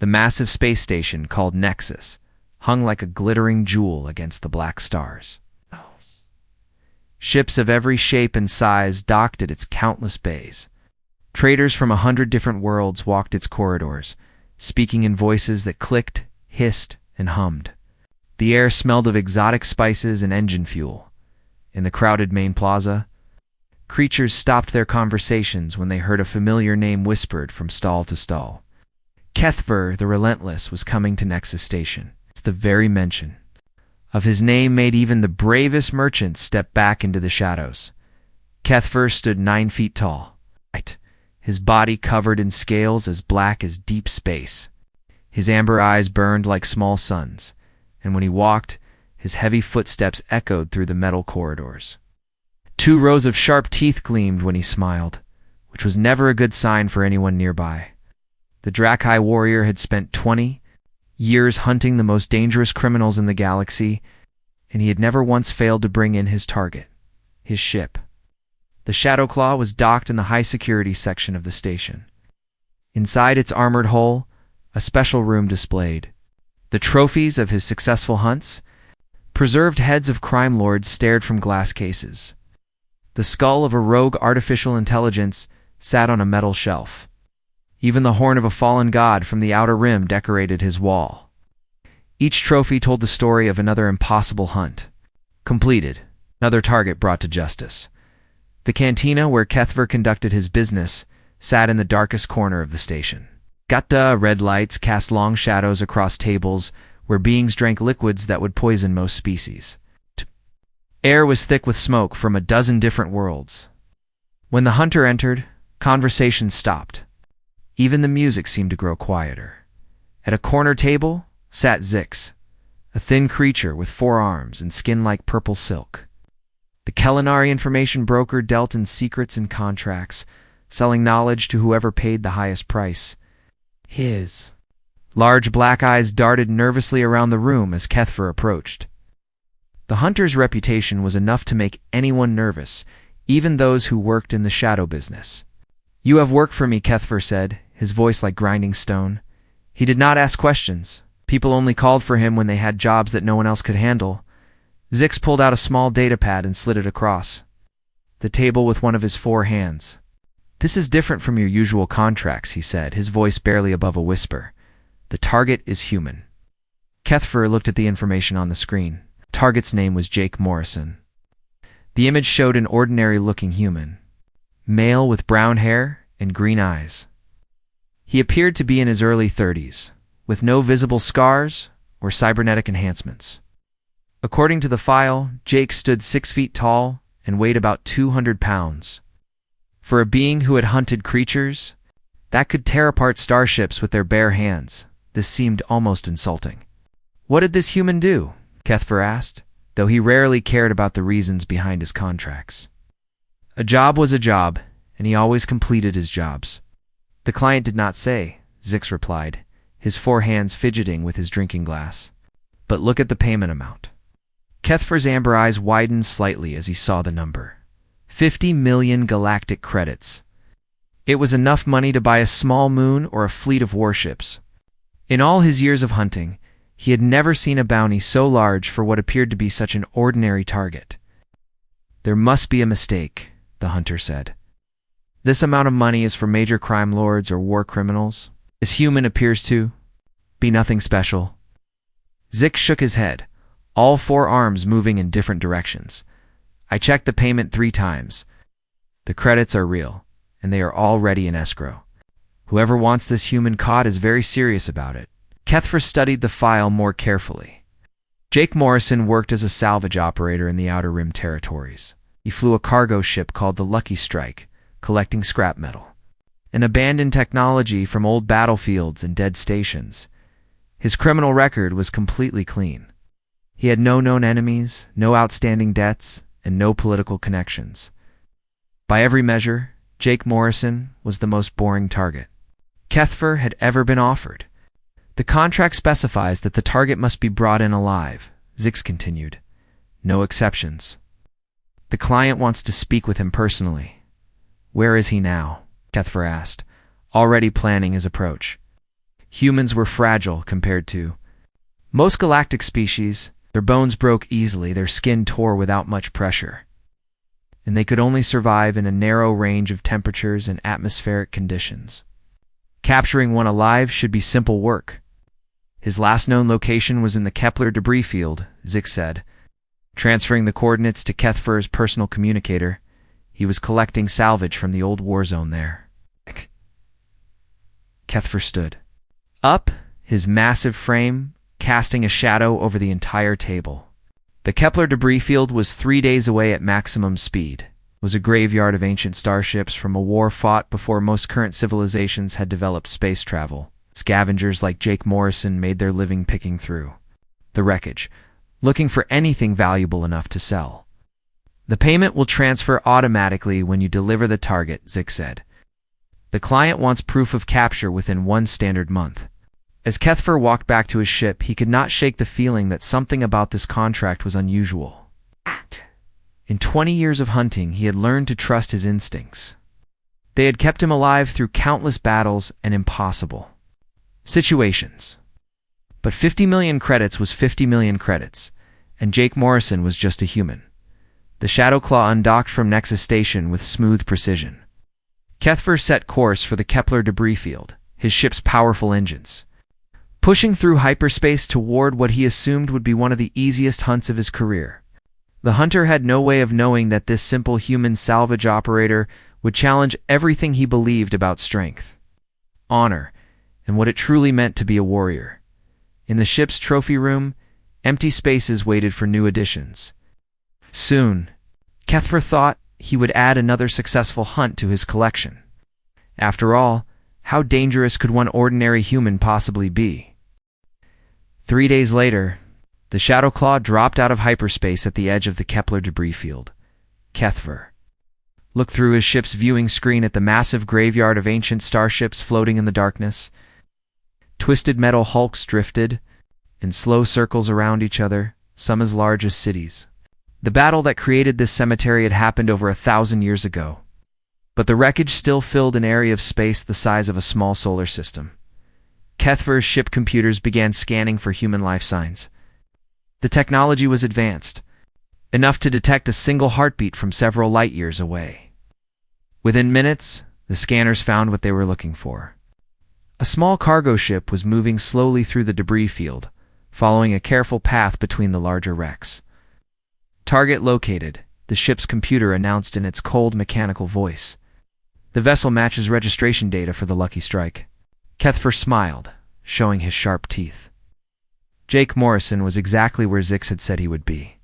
The massive space station, called Nexus, hung like a glittering jewel against the black stars. Ships of every shape and size docked at its countless bays. Traders from 100 different worlds walked its corridors, speaking in voices that clicked, hissed, and hummed. The air smelled of exotic spices and engine fuel. In the crowded main plaza, creatures stopped their conversations when they heard a familiar name whispered from stall to stall. Kethver the Relentless was coming to Nexus Station. It's the very mention of his name made even the bravest merchants step back into the shadows. Kethver stood 9 feet tall, his body covered in scales as black as deep space. His amber eyes burned like small suns, and when he walked, his heavy footsteps echoed through the metal corridors. 2 rows of sharp teeth gleamed when he smiled, which was never a good sign for anyone nearby. The Drakai warrior had spent 20 years hunting the most dangerous criminals in the galaxy, and he had never once failed to bring in his target, his ship. The Shadowclaw was docked in the high-security section of the station. Inside its armored hull, a special room displayed the trophies of his successful hunts. Preserved heads of crime lords stared from glass cases. The skull of a rogue artificial intelligence sat on a metal shelf. Even the horn of a fallen god from the outer rim decorated his wall. Each trophy told the story of another impossible hunt. Completed, another target brought to justice. The cantina where Kethver conducted his business sat in the darkest corner of the station. Gatta red lights cast long shadows across tables where beings drank liquids that would poison most species. Air was thick with smoke from a dozen different worlds. When the hunter entered, conversation stopped. Even the music seemed to grow quieter. At a corner table sat Zix, a thin creature with 4 arms and skin like purple silk. The Kellinari information broker dealt in secrets and contracts, selling knowledge to whoever paid the highest price. His large black eyes darted nervously around the room as Kethver approached. The hunter's reputation was enough to make anyone nervous, even those who worked in the shadow business. "You have work for me," Kethver said, his voice like grinding stone. He did not ask questions. People only called for him when they had jobs that no one else could handle. Zix pulled out a small datapad and slid it across the table with one of his 4 hands. "This is different from your usual contracts," he said, his voice barely above a whisper. "The target is human." Kethver looked at the information on the screen. Target's name was Jake Morrison. The image showed an ordinary-looking human, male with brown hair and green eyes. He appeared to be in his early 30s, with no visible scars or cybernetic enhancements. According to the file, Jake stood 6 feet tall and weighed about 200 pounds. For a being who had hunted creatures that could tear apart starships with their bare hands, this seemed almost insulting. "What did this human do?" Kethver asked, though he rarely cared about the reasons behind his contracts. A job was a job, and he always completed his jobs. "The client did not say," Zix replied, his 4 hands fidgeting with his drinking glass. "But look at the payment amount." Kethver's amber eyes widened slightly as he saw the number. 50 million galactic credits. It was enough money to buy a small moon or a fleet of warships. In all his years of hunting, he had never seen a bounty so large for what appeared to be such an ordinary target. "There must be a mistake," the hunter said. "This amount of money is for major crime lords or war criminals. This human appears to be nothing special." Zix shook his head, all 4 arms moving in different directions. "I checked the payment 3 times. The credits are real, and they are already in escrow. Whoever wants this human caught is very serious about it." Kethver studied the file more carefully. Jake Morrison worked as a salvage operator in the Outer Rim territories. He flew a cargo ship called the Lucky Strike, collecting scrap metal, an abandoned technology from old battlefields and dead stations. His criminal record was completely clean. He had no known enemies, no outstanding debts, and no political connections. By every measure, Jake Morrison was the most boring target Kethver had ever been offered. "The contract specifies that the target must be brought in alive," Zix continued. "No exceptions. The client wants to speak with him personally." "Where is he now?" Kethver asked, already planning his approach. Humans were fragile compared to most galactic species. Their bones broke easily, their skin tore without much pressure, and they could only survive in a narrow range of temperatures and atmospheric conditions. Capturing one alive should be simple work. His last known location was in the Kepler debris field, Zik said. Transferring the coordinates to Kethfer's personal communicator, he was collecting salvage from the old war zone there. Kethfer stood up, his massive frame casting a shadow over the entire table. The Kepler debris field was 3 days away at maximum speed. It was a graveyard of ancient starships from a war fought before most current civilizations had developed space travel. Scavengers like Jake Morrison made their living picking through the wreckage, looking for anything valuable enough to sell. The payment will transfer automatically when you deliver the target, Zik said. The client wants proof of capture within 1 standard month. As Kethfer walked back to his ship, he could not shake the feeling that something about this contract was unusual. In 20 years of hunting, he had learned to trust his instincts. They had kept him alive through countless battles and impossible situations. But 50 million credits was 50 million credits, and Jake Morrison was just a human. The Shadowclaw undocked from Nexus Station with smooth precision. Kethfer set course for the Kepler debris field, his ship's powerful engines pushing through hyperspace toward what he assumed would be one of the easiest hunts of his career. The hunter had no way of knowing that this simple human salvage operator would challenge everything he believed about strength, honor, and what it truly meant to be a warrior. In the ship's trophy room, empty spaces waited for new additions. Soon, Kethfer thought he would add another successful hunt to his collection. After all, how dangerous could one ordinary human possibly be? 3 days later, the Shadowclaw dropped out of hyperspace at the edge of the Kepler debris field. Kethfer looked through his ship's viewing screen at the massive graveyard of ancient starships floating in the darkness. Twisted metal hulks drifted in slow circles around each other, some as large as cities. The battle that created this cemetery had happened over 1,000 years ago, but the wreckage still filled an area of space the size of a small solar system. Kethfer's ship computers began scanning for human life signs. The technology was advanced, enough to detect a single heartbeat from several light years away. Within minutes, the scanners found what they were looking for. A small cargo ship was moving slowly through the debris field, following a careful path between the larger wrecks. Target located, the ship's computer announced in its cold mechanical voice. The vessel matches registration data for the lucky strike. Kethfer smiled, showing his sharp teeth. Jake Morrison was exactly where Zix had said he would be.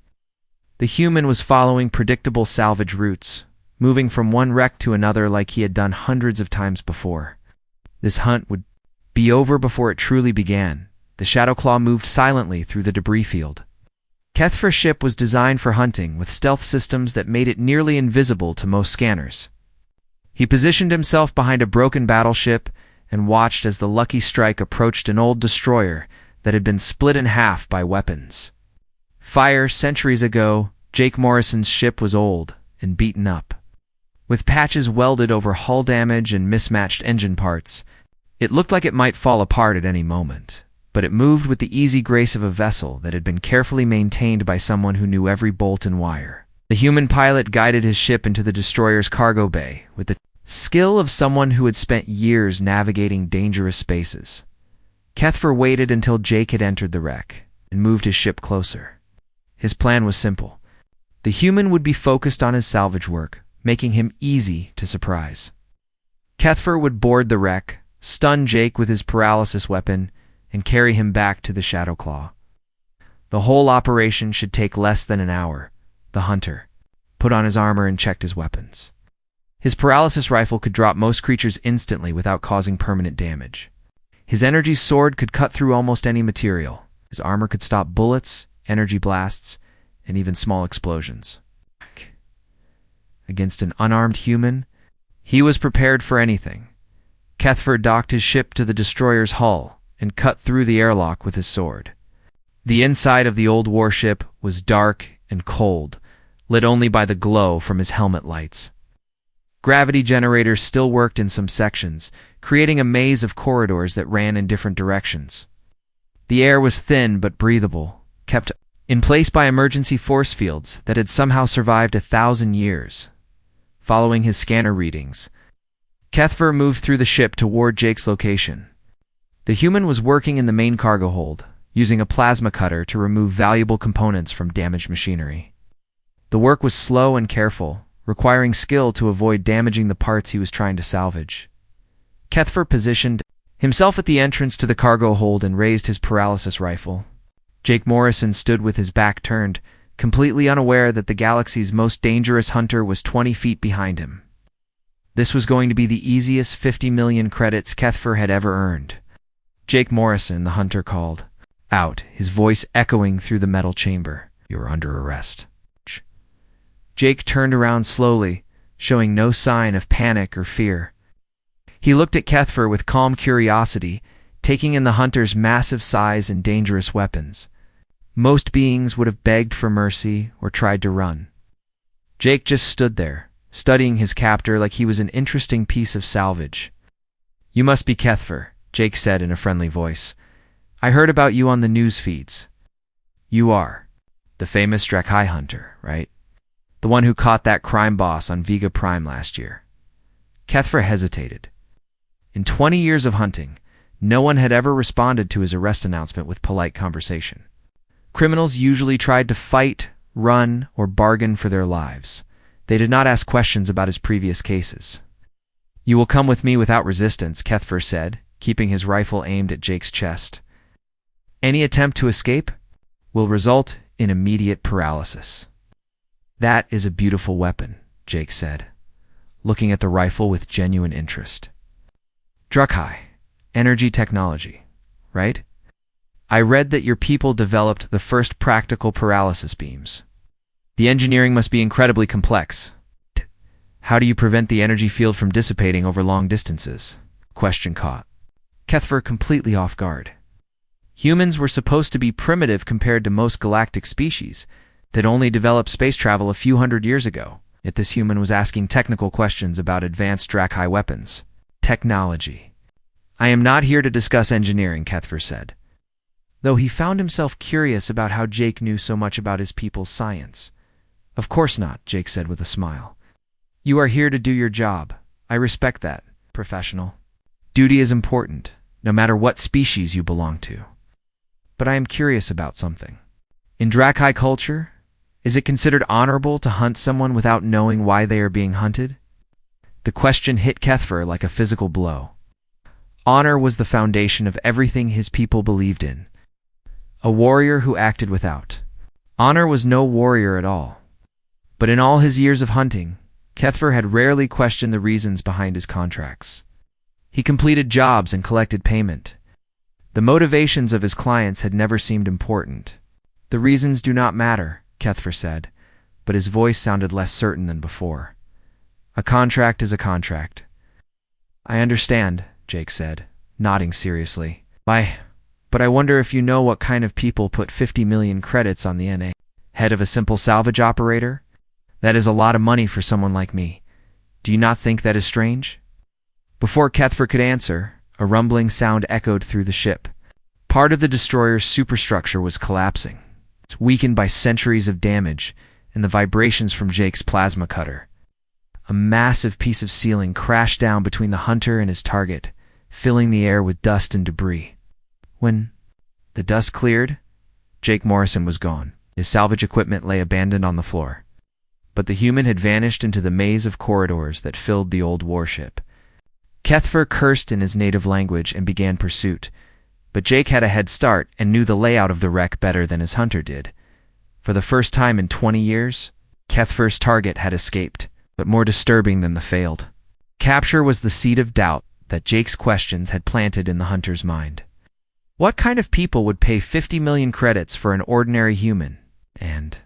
The human was following predictable salvage routes, moving from one wreck to another like he had done hundreds of times before. This hunt would be over before it truly began. The Shadowclaw moved silently through the debris field. Kethfer's ship was designed for hunting, with stealth systems that made it nearly invisible to most scanners. He positioned himself behind a broken battleship and watched as the lucky strike approached an old destroyer that had been split in half by weapons. Fire centuries ago, Jake Morrison's ship was old and beaten up. With patches welded over hull damage and mismatched engine parts, it looked like it might fall apart at any moment, but it moved with the easy grace of a vessel that had been carefully maintained by someone who knew every bolt and wire. The human pilot guided his ship into the destroyer's cargo bay with the skill of someone who had spent years navigating dangerous spaces. Kethfer waited until Jake had entered the wreck and moved his ship closer. His plan was simple. The human would be focused on his salvage work, making him easy to surprise. Kethfer would board the wreck, stun Jake with his paralysis weapon, and carry him back to the Shadowclaw. The whole operation should take less than an hour. The hunter put on his armor and checked his weapons. His paralysis rifle could drop most creatures instantly without causing permanent damage. His energy sword could cut through almost any material. His armor could stop bullets, energy blasts, and even small explosions. Against an unarmed human, he was prepared for anything. Kethfer docked his ship to the destroyer's hull and cut through the airlock with his sword. The inside of the old warship was dark and cold, lit only by the glow from his helmet lights. Gravity generators still worked in some sections, creating a maze of corridors that ran in different directions. The air was thin but breathable, kept in place by emergency force fields that had somehow survived 1,000 years. Following his scanner readings, Kethver moved through the ship toward Jake's location. The human was working in the main cargo hold, using a plasma cutter to remove valuable components from damaged machinery. The work was slow and careful, requiring skill to avoid damaging the parts he was trying to salvage. Kethver positioned himself at the entrance to the cargo hold and raised his paralysis rifle. Jake Morrison stood with his back turned, completely unaware that the galaxy's most dangerous hunter was 20 feet behind him. This was going to be the easiest 50 million credits Kethver had ever earned. "Jake Morrison," the hunter called out, his voice echoing through the metal chamber. "You are under arrest." Jake turned around slowly, showing no sign of panic or fear. He looked at Kethver with calm curiosity, taking in the hunter's massive size and dangerous weapons. Most beings would have begged for mercy or tried to run. Jake just stood there, studying his captor like he was an interesting piece of salvage. "You must be Kethver," Jake said in a friendly voice. "I heard about you on the news feeds. You are the famous Drakai hunter, right? The one who caught that crime boss on Vega Prime last year." Kethver hesitated. In 20 years of hunting, no one had ever responded to his arrest announcement with polite conversation. Criminals usually tried to fight, run, or bargain for their lives. They did not ask questions about his previous cases. "You will come with me without resistance," Kethver said, keeping his rifle aimed at Jake's chest. "Any attempt to escape will result in immediate paralysis." "That is a beautiful weapon," Jake said, looking at the rifle with genuine interest. "Drakai, energy technology, right? I read that your people developed the first practical paralysis beams. The engineering must be incredibly complex. How do you prevent the energy field from dissipating over long distances?" Question caught Kethver completely off guard. Humans were supposed to be primitive compared to most galactic species that only developed space travel a few hundred years ago. Yet this human was asking technical questions about advanced Drakai weapons. Technology. "I am not here to discuss engineering," Kethver said, though he found himself curious about how Jake knew so much about his people's science. "Of course not," Jake said with a smile. "You are here to do your job. I respect that, professional. Duty is important, no matter what species you belong to. But I am curious about something. In Drakai culture, is it considered honorable to hunt someone without knowing why they are being hunted?" The question hit Kethver like a physical blow. Honor was the foundation of everything his people believed in. A warrior who acted without honor was no warrior at all. But in all his years of hunting, Kethver had rarely questioned the reasons behind his contracts. He completed jobs and collected payment. The motivations of his clients had never seemed important. "The reasons do not matter," Kethver said, but his voice sounded less certain than before. "A contract is a contract." "I understand," Jake said, nodding seriously. But I wonder if you know what kind of people put 50 million credits on the NA. Head of a simple salvage operator? That is a lot of money for someone like me. Do you not think that is strange?" Before Kethver could answer, a rumbling sound echoed through the ship. Part of the destroyer's superstructure was collapsing. It's weakened by centuries of damage and the vibrations from Jake's plasma cutter. A massive piece of ceiling crashed down between the hunter and his target, filling the air with dust and debris. When the dust cleared, Jake Morrison was gone. His salvage equipment lay abandoned on the floor. But the human had vanished into the maze of corridors that filled the old warship. Kethver cursed in his native language and began pursuit, but Jake had a head start and knew the layout of the wreck better than his hunter did. For the first time in 20 years, Kethver's target had escaped, but more disturbing than the failed capture was the seed of doubt that Jake's questions had planted in the hunter's mind. What kind of people would pay 50 million credits for an ordinary human? And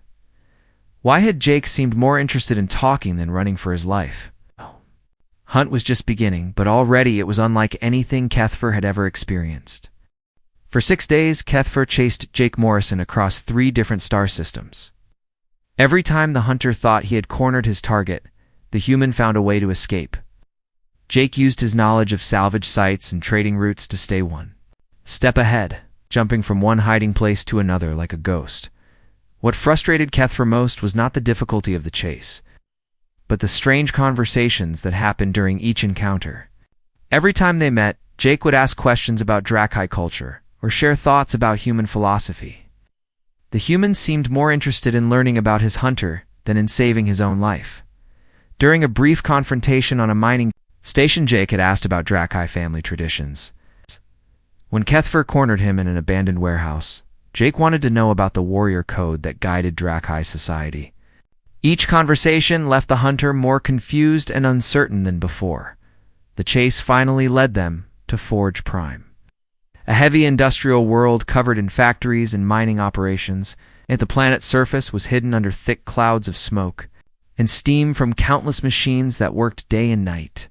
why had Jake seemed more interested in talking than running for his life? Hunt was just beginning, but already it was unlike anything Kethver had ever experienced. For 6 days, Kethver chased Jake Morrison across 3 different star systems. Every time the hunter thought he had cornered his target, the human found a way to escape. Jake used his knowledge of salvage sites and trading routes to stay one step ahead, jumping from one hiding place to another like a ghost. What frustrated Kethfer most was not the difficulty of the chase, but the strange conversations that happened during each encounter. Every time they met, Jake would ask questions about Drakai culture or share thoughts about human philosophy. The humans seemed more interested in learning about his hunter than in saving his own life. During a brief confrontation on a mining station, Jake had asked about Drakai family traditions. When Kethfer cornered him in an abandoned warehouse, Jake wanted to know about the warrior code that guided Drakai society. Each conversation left the hunter more confused and uncertain than before. The chase finally led them to Forge Prime, a heavy industrial world covered in factories and mining operations. At the planet's surface was hidden under thick clouds of smoke and steam from countless machines that worked day and night.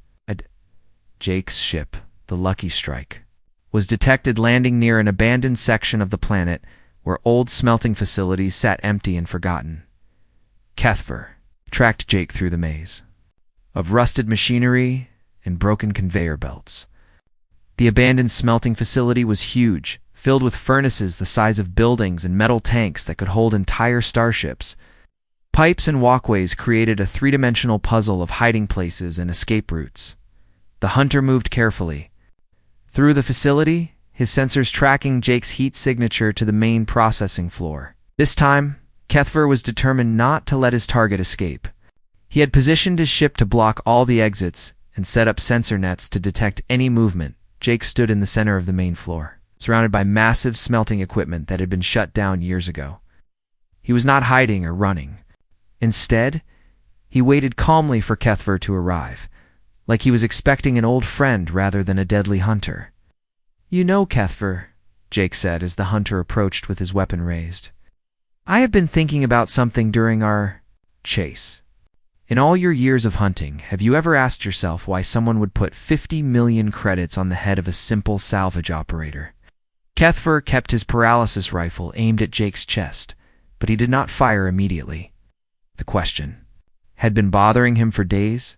Jake's ship, the Lucky Strike, was detected landing near an abandoned section of the planet where old smelting facilities sat empty and forgotten. Kethfer tracked Jake through the maze of rusted machinery and broken conveyor belts. The abandoned smelting facility was huge, filled with furnaces the size of buildings and metal tanks that could hold entire starships. Pipes and walkways created a three-dimensional puzzle of hiding places and escape routes. The hunter moved carefully through the facility, his sensors tracking Jake's heat signature to the main processing floor. This time, Kethfer was determined not to let his target escape. He had positioned his ship to block all the exits and set up sensor nets to detect any movement. Jake stood in the center of the main floor, surrounded by massive smelting equipment that had been shut down years ago. He was not hiding or running. Instead, he waited calmly for Kethfer to arrive, like he was expecting an old friend rather than a deadly hunter. "You know, Kethfer," Jake said as the hunter approached with his weapon raised, "I have been thinking about something during our chase. In all your years of hunting, have you ever asked yourself why someone would put 50 million credits on the head of a simple salvage operator?" Kethfer kept his paralysis rifle aimed at Jake's chest, but he did not fire immediately. The question had been bothering him for days.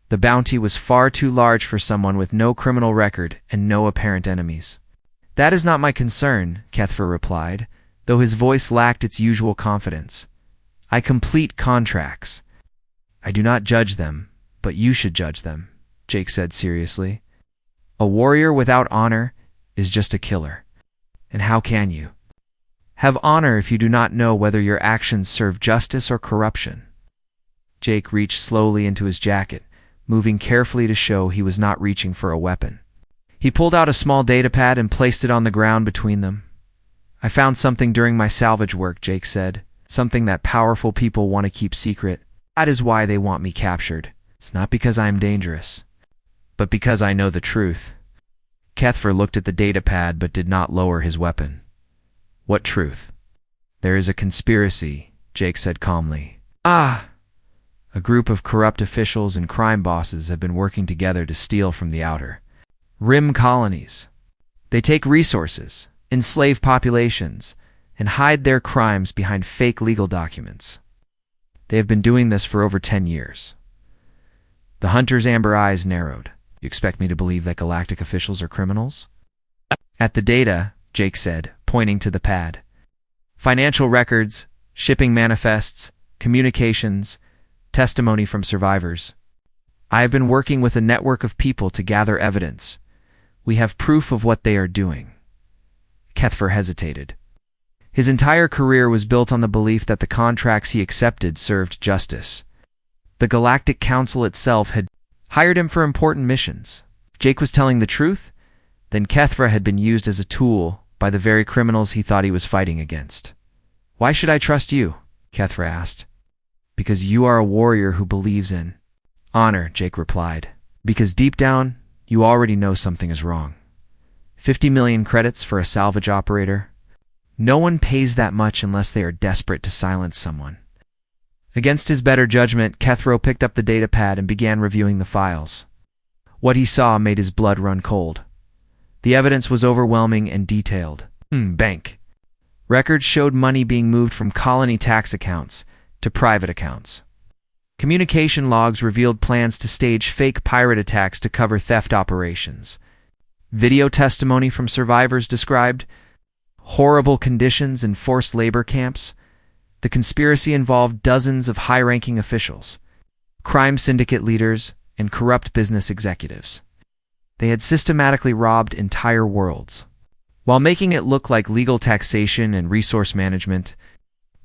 The bounty was far too large for someone with no criminal record and no apparent enemies. "That is not my concern," Kethfer replied, though his voice lacked its usual confidence. "I complete contracts. I do not judge them, but you should judge them," Jake said seriously. "A warrior without honor is just a killer. And how can you have honor if you do not know whether your actions serve justice or corruption?" Jake reached slowly into his jacket, moving carefully to show he was not reaching for a weapon. He pulled out a small datapad and placed it on the ground between them. "I found something during my salvage work," Jake said. "Something that powerful people want to keep secret. That is why they want me captured. It's not because I am dangerous, but because I know the truth." Kethfer looked at the datapad but did not lower his weapon. "What truth?" "There is a conspiracy," Jake said calmly. "Ah!" "A group of corrupt officials and crime bosses have been working together to steal from the outer rim colonies. They take resources, enslave populations, and hide their crimes behind fake legal documents. They have been doing this for over 10 years. The hunter's amber eyes narrowed. "You expect me to believe that galactic officials are criminals?" "At the data," Jake said, pointing to the pad. "Financial records, shipping manifests, communications, testimony from survivors. I have been working with a network of people to gather evidence. We have proof of what they are doing." Kethfer hesitated. His entire career was built on the belief that the contracts he accepted served justice. The Galactic Council itself had hired him for important missions. If Jake was telling the truth, then Kethfer had been used as a tool by the very criminals he thought he was fighting against. "Why should I trust you?" Kethfer asked. "Because you are a warrior who believes in honor," Jake replied. "Because deep down, you already know something is wrong. 50 million credits for a salvage operator? No one pays that much unless they are desperate to silence someone." Against his better judgment, Kethro picked up the datapad and began reviewing the files. What he saw made his blood run cold. The evidence was overwhelming and detailed. Bank records showed money being moved from colony tax accounts to private accounts. Communication logs revealed plans to stage fake pirate attacks to cover theft operations. Video testimony from survivors described horrible conditions in forced labor camps. The conspiracy involved dozens of high-ranking officials, crime syndicate leaders, and corrupt business executives. They had systematically robbed entire worlds. While making it look like legal taxation and resource management,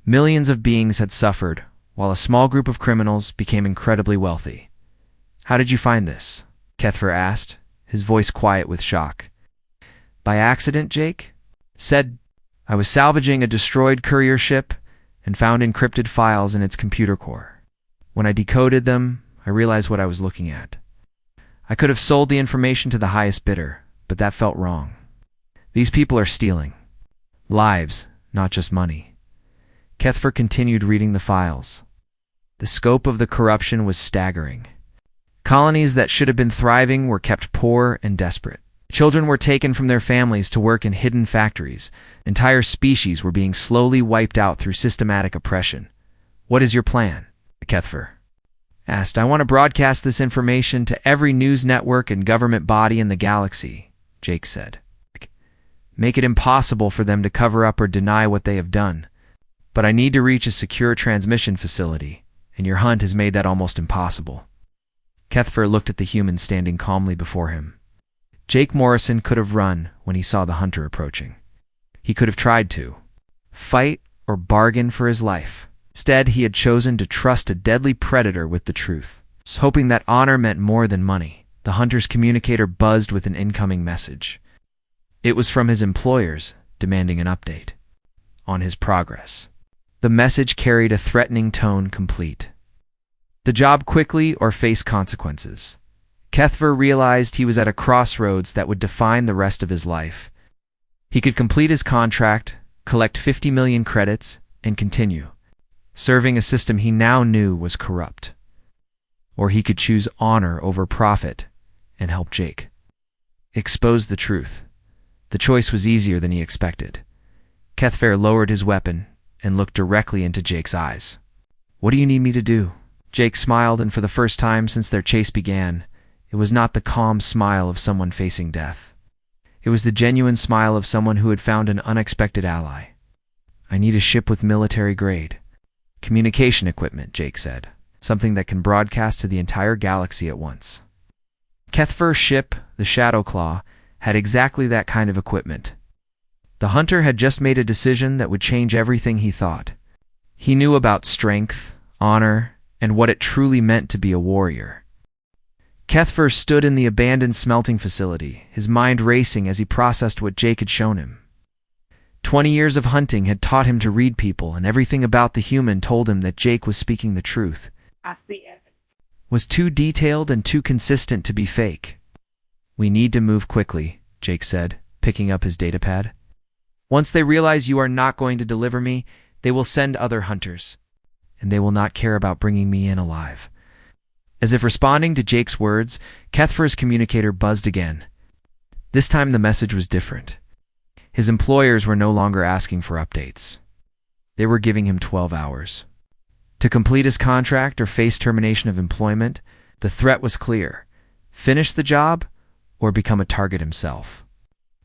millions of beings had suffered, while a small group of criminals became incredibly wealthy. "How did you find this?" Kethfer asked, his voice quiet with shock. "By accident, Jake?" said, "I was salvaging a destroyed courier ship and found encrypted files in its computer core. When I decoded them, I realized what I was looking at. I could have sold the information to the highest bidder, but that felt wrong. These people are stealing lives, not just money." Kethfer continued reading the files. The scope of the corruption was staggering. Colonies that should have been thriving were kept poor and desperate. Children were taken from their families to work in hidden factories. Entire species were being slowly wiped out through systematic oppression. "What is your plan?" Kethfer asked. "I want to broadcast this information to every news network and government body in the galaxy," Jake said. "Make it impossible for them to cover up or deny what they have done. But I need to reach a secure transmission facility, and your hunt has made that almost impossible." Kethfer looked at the human standing calmly before him. Jake Morrison could have run when he saw the hunter approaching. He could have tried to fight or bargain for his life. Instead, he had chosen to trust a deadly predator with the truth. Hoping that honor meant more than money, the hunter's communicator buzzed with an incoming message. It was from his employers, demanding an update on his progress. The message carried a threatening tone: complete the job quickly or face consequences. Kethfer realized he was at a crossroads that would define the rest of his life. He could complete his contract, collect 50 million credits, and continue serving a system he now knew was corrupt. Or he could choose honor over profit and help Jake expose the truth. The choice was easier than he expected. Kethfer lowered his weapon and looked directly into Jake's eyes. "What do you need me to do?" Jake smiled, and for the first time since their chase began, it was not the calm smile of someone facing death. It was the genuine smile of someone who had found an unexpected ally. "I need a ship with military-grade communication equipment," Jake said. "Something that can broadcast to the entire galaxy at once." Kethfer's ship, the Shadowclaw, had exactly that kind of equipment. The hunter had just made a decision that would change everything he thought. He knew about strength, honor, and what it truly meant to be a warrior. Kethfer stood in the abandoned smelting facility, his mind racing as he processed what Jake had shown him. 20 years of hunting had taught him to read people, and everything about the human told him that Jake was speaking the truth. Was too detailed and too consistent to be fake. "We need to move quickly," Jake said, picking up his datapad. "Once they realize you are not going to deliver me, they will send other hunters, and they will not care about bringing me in alive." As if responding to Jake's words, Kethfer's communicator buzzed again. This time the message was different. His employers were no longer asking for updates. They were giving him 12 hours to complete his contract or face termination of employment. The threat was clear: finish the job or become a target himself.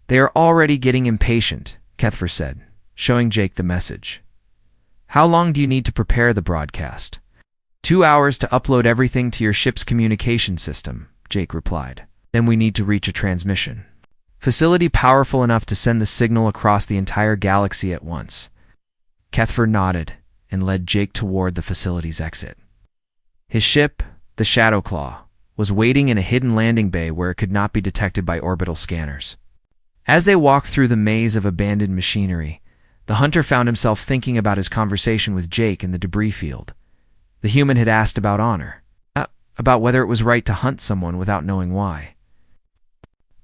"They are already getting impatient," Kethfer said, showing Jake the message. "How long do you need to prepare the broadcast?" 2 hours to upload everything to your ship's communication system," Jake replied. "Then we need to reach a transmission facility powerful enough to send the signal across the entire galaxy at once." Kethfer nodded and led Jake toward the facility's exit. His ship, the Shadowclaw, was waiting in a hidden landing bay where it could not be detected by orbital scanners. As they walked through the maze of abandoned machinery, the hunter found himself thinking about his conversation with Jake in the debris field. The human had asked about honor, about whether it was right to hunt someone without knowing why.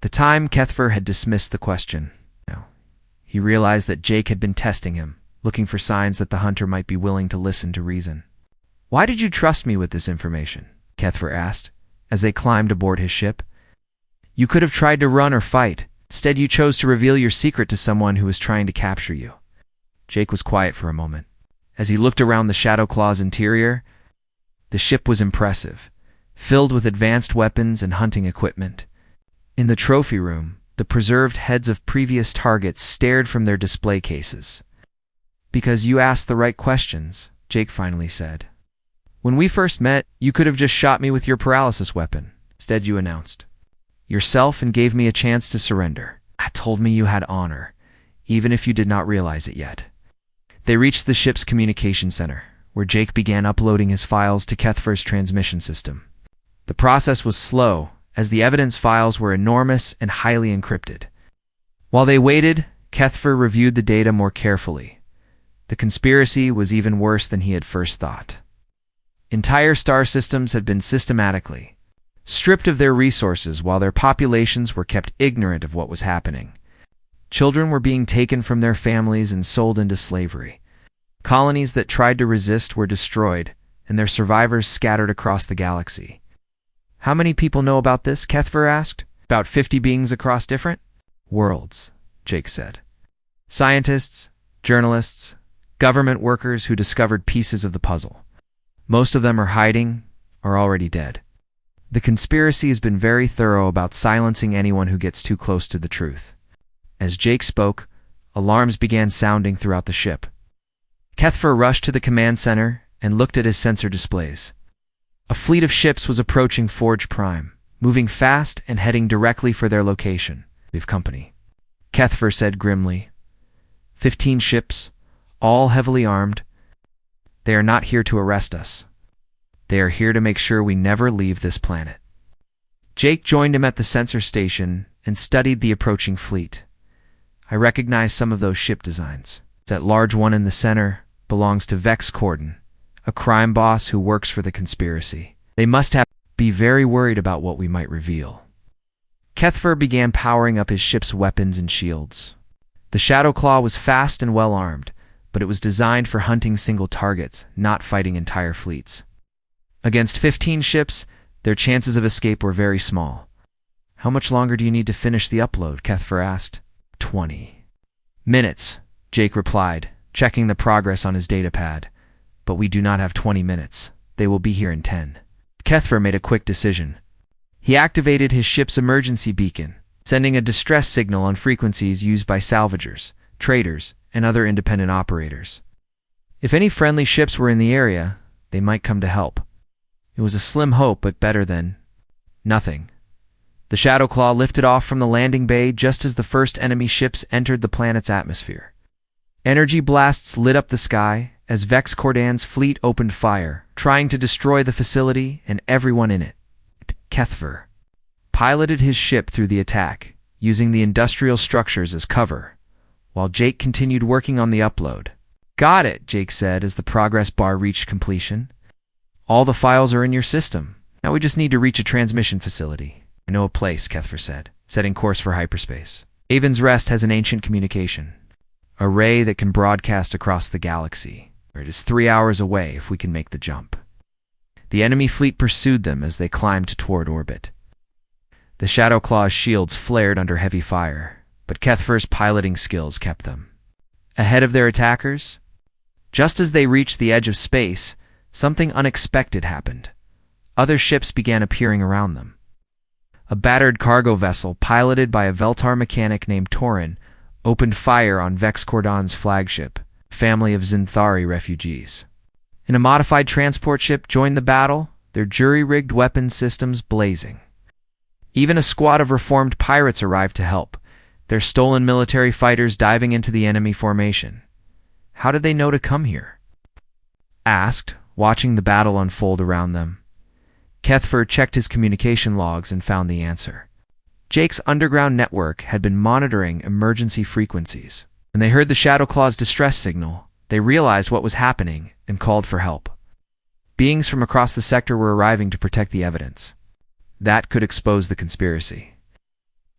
The time Kethfer had dismissed the question. He realized that Jake had been testing him, looking for signs that the hunter might be willing to listen to reason. "Why did you trust me with this information?" Kethfer asked, as they climbed aboard his ship. "You could have tried to run or fight. Instead, you chose to reveal your secret to someone who was trying to capture you." Jake was quiet for a moment. As he looked around the Shadowclaw's interior, The ship was impressive, filled with advanced weapons and hunting equipment. In the trophy room, the preserved heads of previous targets stared from their display cases. "Because you asked the right questions," Jake finally said. "When we first met, you could have just shot me with your paralysis weapon. Instead, you announced yourself and gave me a chance to surrender. That told me you had honor, even if you did not realize it yet." They reached the ship's communication center, where Jake began uploading his files to Kethfer's transmission system. The process was slow, as the evidence files were enormous and highly encrypted. While they waited, Kethfer reviewed the data more carefully. The conspiracy was even worse than he had first thought. Entire star systems had been systematically stripped of their resources while their populations were kept ignorant of what was happening. Children were being taken from their families and sold into slavery. Colonies that tried to resist were destroyed, and their survivors scattered across the galaxy. "How many people know about this?" Kethfer asked. "About 50 beings across different worlds," Jake said. "Scientists, journalists, government workers who discovered pieces of the puzzle. Most of them are hiding or already dead. The conspiracy has been very thorough about silencing anyone who gets too close to the truth." As Jake spoke, alarms began sounding throughout the ship. Kethfer rushed to the command center and looked at his sensor displays. A fleet of ships was approaching Forge Prime, moving fast and heading directly for their location. "We've company," Kethfer said grimly. 15 ships, all heavily armed. They are not here to arrest us. They are here to make sure we never leave this planet." Jake joined him at the sensor station and studied the approaching fleet. "I recognize some of those ship designs. That large one in the center belongs to Vex Corden, a crime boss who works for the conspiracy. They must be very worried about what we might reveal." Kethfer began powering up his ship's weapons and shields. The Shadowclaw was fast and well armed, but it was designed for hunting single targets, not fighting entire fleets. Against 15 ships, their chances of escape were very small. "How much longer do you need to finish the upload?" Kethfer asked. 20 minutes, Jake replied, checking the progress on his datapad. "But we do not have 20 minutes. They will be here in 10. Kethfer made a quick decision. He activated his ship's emergency beacon, sending a distress signal on frequencies used by salvagers, traders, and other independent operators. If any friendly ships were in the area, they might come to help. It was a slim hope, but better than nothing. The Shadowclaw lifted off from the landing bay just as the first enemy ships entered the planet's atmosphere. Energy blasts lit up the sky as Vex Cordan's fleet opened fire, trying to destroy the facility and everyone in it. Kethfer piloted his ship through the attack, using the industrial structures as cover, while Jake continued working on the upload. "Got it," Jake said as the progress bar reached completion. "All the files are in your system. Now we just need to reach a transmission facility." "I know a place," Kethfer said, setting course for hyperspace. "Avon's Rest has an ancient communication, a ray that can broadcast across the galaxy. It is 3 hours away if we can make the jump." The enemy fleet pursued them as they climbed toward orbit. The Shadowclaw's shields flared under heavy fire, but Kethfer's piloting skills kept them ahead of their attackers. Just as they reached the edge of space, something unexpected happened. Other ships began appearing around them. A battered cargo vessel piloted by a Veltar mechanic named Torin opened fire on Vex Cordan's flagship, a family of Zinthari refugees. And a modified transport ship joined the battle, their jury-rigged weapon systems blazing. Even a squad of reformed pirates arrived to help, their stolen military fighters diving into the enemy formation. "How did they know to come here?" asked, watching the battle unfold around them. Kethfer checked his communication logs and found the answer. Jake's underground network had been monitoring emergency frequencies. When they heard the Shadowclaw's distress signal, they realized what was happening and called for help. Beings from across the sector were arriving to protect the evidence. That could expose the conspiracy.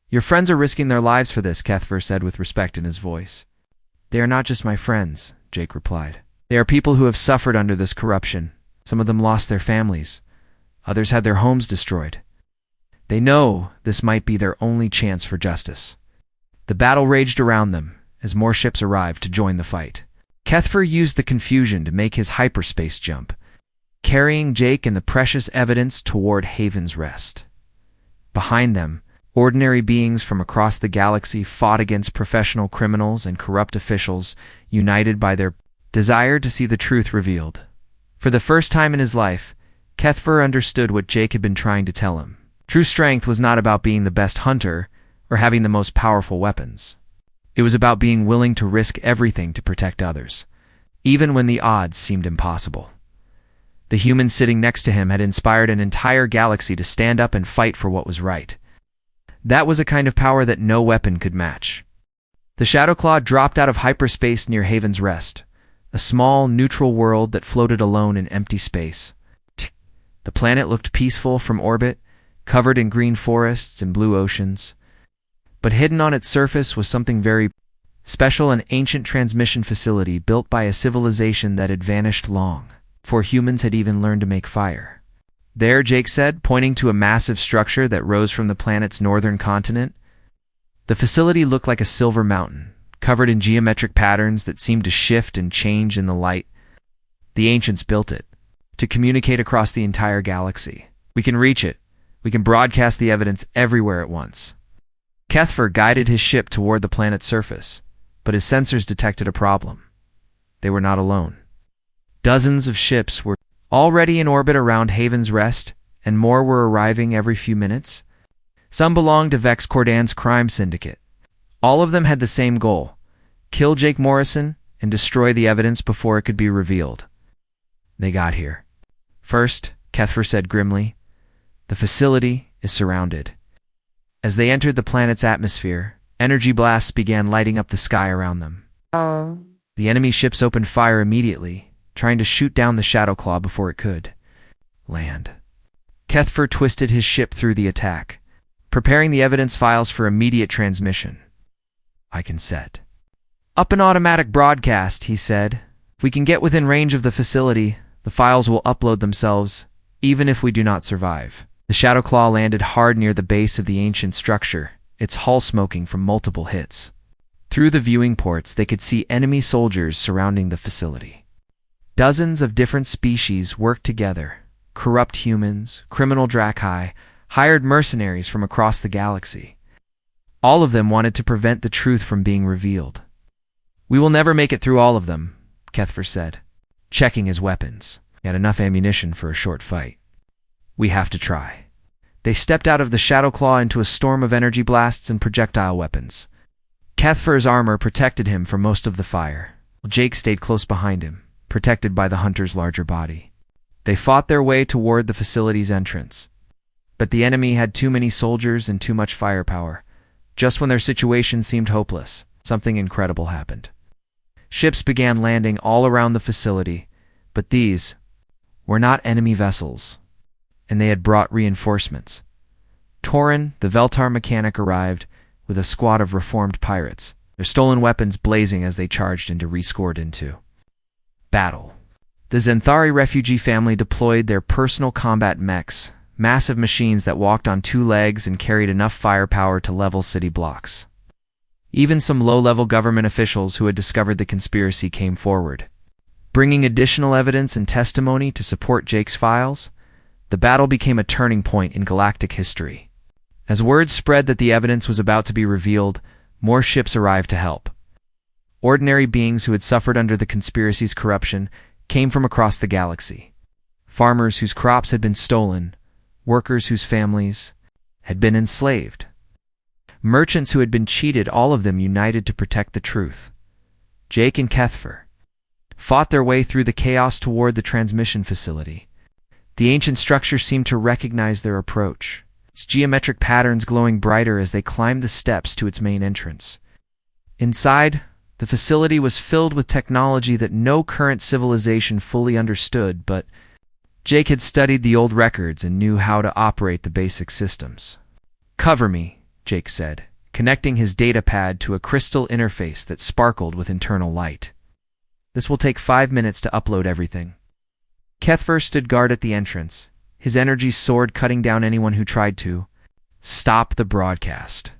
"Your friends are risking their lives for this," Kethfer said with respect in his voice. "They are not just my friends," Jake replied. "They are people who have suffered under this corruption. Some of them lost their families. Others had their homes destroyed. They know this might be their only chance for justice." The battle raged around them as more ships arrived to join the fight. Kethfer used the confusion to make his hyperspace jump. carrying Jake and the precious evidence toward Haven's Rest. Behind them, ordinary beings from across the galaxy fought against professional criminals and corrupt officials, united by their desire to see the truth revealed. For the first time in his life, Kethfer understood what Jake had been trying to tell him. True strength was not about being the best hunter or having the most powerful weapons. It was about being willing to risk everything to protect others, even when the odds seemed impossible. The human sitting next to him had inspired an entire galaxy to stand up and fight for what was right. That was a kind of power that no weapon could match. The Shadowclaw dropped out of hyperspace near Haven's Rest, a small, neutral world that floated alone in empty space. The planet looked peaceful from orbit, covered in green forests and blue oceans. But hidden on its surface was something very special, an ancient transmission facility built by a civilization that had vanished long before humans had even learned to make fire. There, Jake said, pointing to a massive structure that rose from the planet's northern continent. The facility looked like a silver mountain, covered in geometric patterns that seemed to shift and change in the light. The ancients built it to communicate across the entire galaxy. We can reach it. We can broadcast the evidence everywhere at once. Kethfer guided his ship toward the planet's surface, but his sensors detected a problem. They were not alone. Dozens of ships were already in orbit around Haven's Rest, and more were arriving every few minutes. Some belonged to Vex Cordan's crime syndicate. All of them had the same goal: kill Jake Morrison and destroy the evidence before it could be revealed. They got here. First, Kethfer said grimly, the facility is surrounded. As they entered the planet's atmosphere, energy blasts began lighting up the sky around them. The enemy ships opened fire immediately, trying to shoot down the Shadowclaw before it could land. Kethfer twisted his ship through the attack, preparing the evidence files for immediate transmission. I can set up an automatic broadcast, he said. If we can get within range of the facility, the files will upload themselves, even if we do not survive. The Shadowclaw landed hard near the base of the ancient structure, its hull smoking from multiple hits. Through the viewing ports, they could see enemy soldiers surrounding the facility. Dozens of different species worked together: corrupt humans, criminal Drachi, hired mercenaries from across the galaxy. All of them wanted to prevent the truth from being revealed. We will never make it through all of them, Kethfer said, checking his weapons. He had enough ammunition for a short fight. We have to try. They stepped out of the Shadowclaw into a storm of energy blasts and projectile weapons. Kethfer's armor protected him from most of the fire, while Jake stayed close behind him, protected by the hunter's larger body. They fought their way toward the facility's entrance. But the enemy had too many soldiers and too much firepower. Just when their situation seemed hopeless, something incredible happened. Ships began landing all around the facility, but these were not enemy vessels, and they had brought reinforcements. Torin, the Veltar mechanic, arrived with a squad of reformed pirates, their stolen weapons blazing as they charged into rescored into battle. The Zenthari refugee family deployed their personal combat mechs, massive machines that walked on two legs and carried enough firepower to level city blocks. Even some low-level government officials who had discovered the conspiracy came forward, bringing additional evidence and testimony to support Jake's files. The battle became a turning point in galactic history. As word spread that the evidence was about to be revealed, more ships arrived to help. Ordinary beings who had suffered under the conspiracy's corruption came from across the galaxy. Farmers whose crops had been stolen, workers whose families had been enslaved, merchants who had been cheated, all of them united to protect the truth. Jake and Kethfer fought their way through the chaos toward the transmission facility. The ancient structure seemed to recognize their approach, its geometric patterns glowing brighter as they climbed the steps to its main entrance. Inside, the facility was filled with technology that no current civilization fully understood, but Jake had studied the old records and knew how to operate the basic systems. Cover me, Jake said, connecting his datapad to a crystal interface that sparkled with internal light. This will take 5 minutes to upload everything. Kethfer stood guard at the entrance, his energy sword cutting down anyone who tried to stop the broadcast.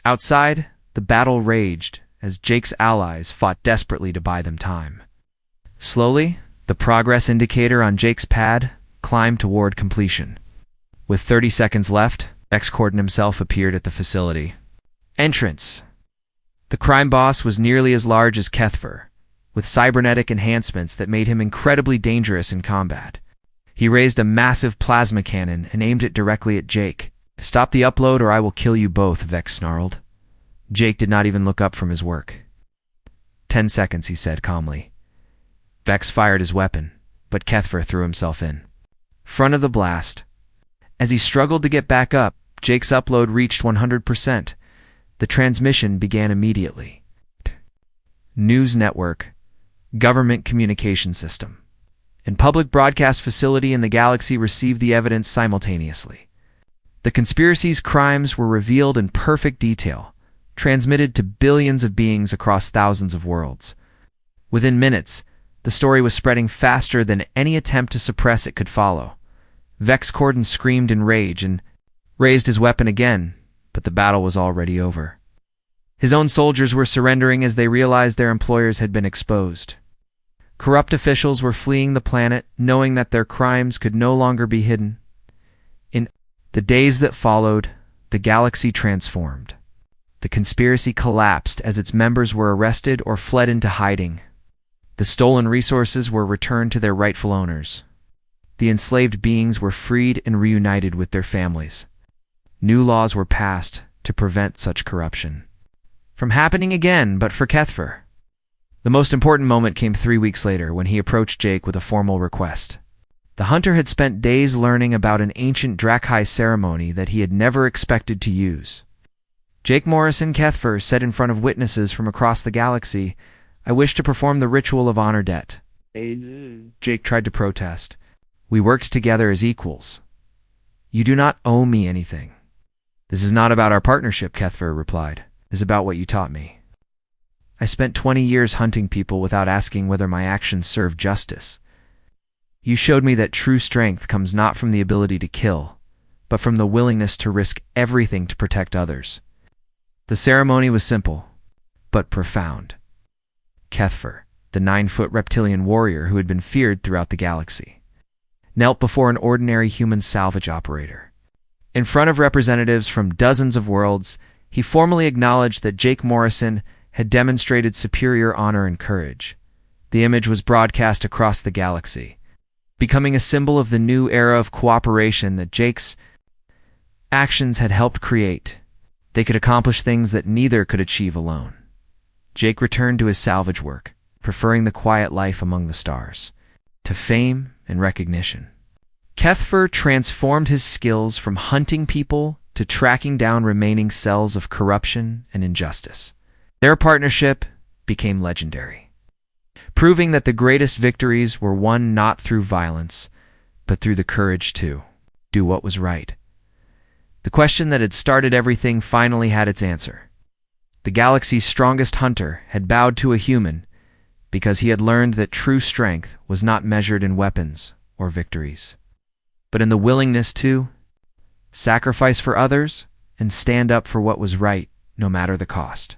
Outside, the battle raged as Jake's allies fought desperately to buy them time. Slowly, The progress indicator on Jake's pad climbed toward completion. With 30 seconds left, Vex-Corden himself appeared at the facility. Entrance. The crime boss was nearly as large as Kethfer, with cybernetic enhancements that made him incredibly dangerous in combat. He raised a massive plasma cannon and aimed it directly at Jake. "Stop the upload or I will kill you both," Vex snarled. Jake did not even look up from his work. 10 seconds, he said calmly. Vex fired his weapon, but Kethfer threw himself in front of the blast. As he struggled to get back up, Jake's upload reached 100%. The transmission began immediately. News network, government communication system, and public broadcast facility in the galaxy received the evidence simultaneously. The conspiracy's crimes were revealed in perfect detail, transmitted to billions of beings across thousands of worlds. Within minutes, the story was spreading faster than any attempt to suppress it could follow. Vex-Corden screamed in rage and raised his weapon again, but the battle was already over. His own soldiers were surrendering as they realized their employers had been exposed. Corrupt officials were fleeing the planet, knowing that their crimes could no longer be hidden. In the days that followed, the galaxy transformed. The conspiracy collapsed as its members were arrested or fled into hiding. The stolen resources were returned to their rightful owners. The enslaved beings were freed and reunited with their families. New laws were passed to prevent such corruption from happening again, but for Kethfer. The most important moment came 3 weeks later when he approached Jake with a formal request. The hunter had spent days learning about an ancient Drakhi ceremony that he had never expected to use. Jake Morrison Kethfer said in front of witnesses from across the galaxy, "I wish to perform the ritual of honor debt." Jake tried to protest. "We worked together as equals. You do not owe me anything." "This is not about our partnership," Kethfer replied. "This is about what you taught me. I spent 20 years hunting people without asking whether my actions served justice. You showed me that true strength comes not from the ability to kill, but from the willingness to risk everything to protect others." The ceremony was simple, but profound. Kethfer, the 9-foot reptilian warrior who had been feared throughout the galaxy, knelt before an ordinary human salvage operator. In front of representatives from dozens of worlds, he formally acknowledged that Jake Morrison had demonstrated superior honor and courage. The image was broadcast across the galaxy, becoming a symbol of the new era of cooperation that Jake's actions had helped create. They could accomplish things that neither could achieve alone. Jake returned to his salvage work, preferring the quiet life among the stars to fame and recognition. Kethfer transformed his skills from hunting people to tracking down remaining cells of corruption and injustice. Their partnership became legendary, proving that the greatest victories were won not through violence, but through the courage to do what was right. The question that had started everything finally had its answer. The galaxy's strongest hunter had bowed to a human because he had learned that true strength was not measured in weapons or victories, but in the willingness to sacrifice for others and stand up for what was right, no matter the cost.